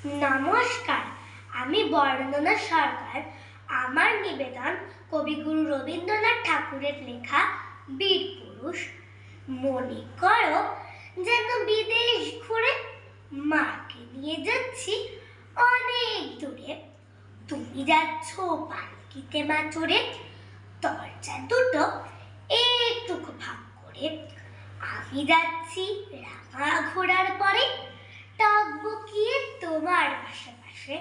নমস্কার, আমি বরন্দনা সরকার। আমার নিবেদন কবিগুরু রবীন্দ্রনাথ ঠাকুরের লেখা বীর পুরুষ। মনে করো যেন বিদেশ ঘুরে মাকে নিয়ে যাচ্ছি অনেক দূরে। তুমি যাচ্ছ পালকিতে মা চড়ে, দরজা দুটো একটুকু ভাগ করে। আমি যাচ্ছি রাঙা ঘোড়ার পরে, টকবকিয়ে তোমার আশেপাশে।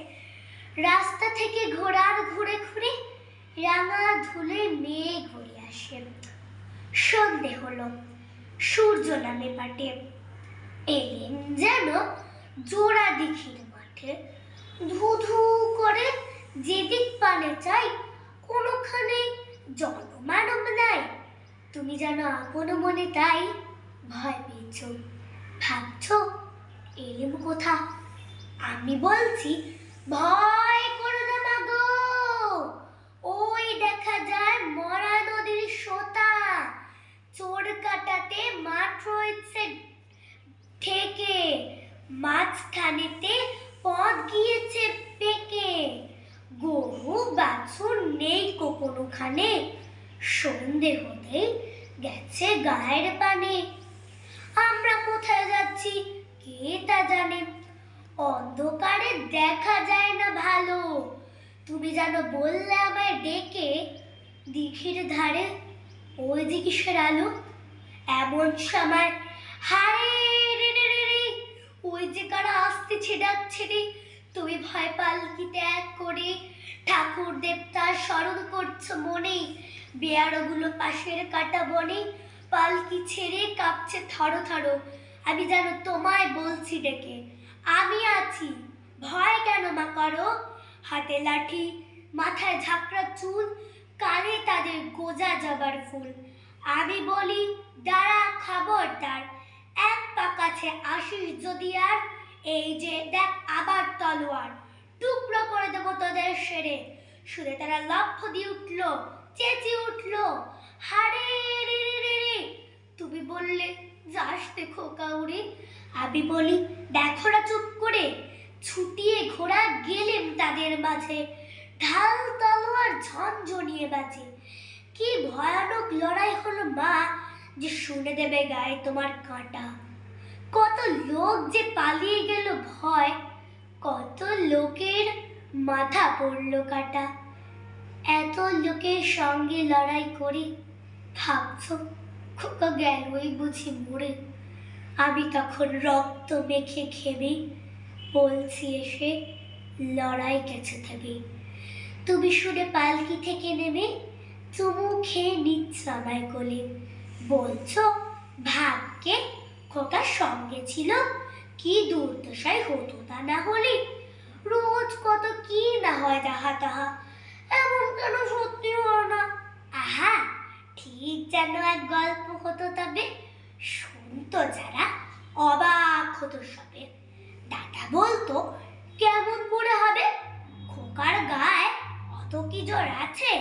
রাস্তা থেকে ঘোড়ার ঘুরে ঘুরে রাঙা ধুলে মেঘ ঘুরে আসে। সন্ধে হলো, সূর্য নামে পাটে, এলেন যেন জোড়া দিঘির মাঠে। ধু ধু করে যেদিক পানে চাই, কোনোখানে জনমানব নাই। তুমি যেন আপন মনে তাই ভয় পেয়েছ, ভাবছ এলেম কোথা। আমি বলছি ভয় করো না মাগো, ওই দেখা যায় মরা নদীর সোতা। চোর কাটাতে মাঠ রয়েছে ঠেকে, মাঝখানেতে পথ গিয়েছে পেকে। গরু বাছুর নেই কোনোখানে, সন্ধে হতেই গেছে গায়ের পানে। আমরা কোথায় যাচ্ছি কে তা জানে, অন্ধকারে দেখা যায় না ভালো। তুমি যেন বললে আমায় ডেকে, দিঘির ধারে ওই যে কিসের আলো। এমন সময় হায় রে রে রে রে, ওই যে কারা আসতেছে ডাকছে রে। তুমি ভয় পালকিতে এক করে ঠাকুর দেবতার স্মরণ করছো মনে। বেয়ারগুলো পাশের কাটা বনে, পালকি ছেড়ে কাঁপছে থরো থরো। আমি যেন তোমায় বলছি ডেকে, আমি আছি, ভয় কেন মা করো। হাতে লাঠি, মাথায় ঝাঁকড়া চুল, কানে তাদের গোজা জবার ফুল। আমি বলি দাঁড়া খবরদার, এক পা কাছে আসিস যদি আর, এই যে দেখ আবার তলোয়ার, টুকরো করে দেবো তোদের সেরে। শুনে তারা লক্ষ্য দিয়ে উঠলো, চেঁচিয়ে উঠলো হারে রে রে রে রে। তুমি বললে যাস দেখো কাউরে। আমি বলি দেখো না চুপ করে, ছুটিয়ে ঘোড়া গেলেম তাদের মাঝে। ঢাল তলোয়ার ঝনঝনিয়ে বাজে, কি ভয়ানক লড়াই হলো মা, যে শুনে দেবে গায়ে তোমার কাঁটা। কত লোক যে পালিয়ে গেল ভয়, কত লোকের মাথা পড়লো কাটা। এত লোকের সঙ্গে লড়াই করে ভাবছো খোকা গেলই বুঝি মরে। আমি তখন রক্ত মেখে ঘেমে বলছি এসে লড়াই গেছে থেমে। তুমি শুনে পালকি থেকে নেমে চুমু খেয়ে নিচ্ছ আমায় কোলে, বলছো ভাগ্যে খোকার সঙ্গে ছিল, কি দুর্দশায় হতো তা না হলে। রোজ কত কি না হয় যাহা তাহা, এমন কেন সত্যি হয় না। আহা ঠিক যেন এক গল্প হতো তবে, শুনতো যারা অবাক হতো সবে। দাদা বলতো কেমন করে হবে, খোকার গায়ে অত কি জোর আছে।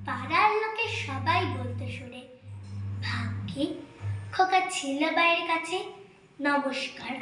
পাড়ার লোকে সবাই বলতে শুনে, ভাগ্যে খোকা ছিল বাইরের কাছে। নমস্কার।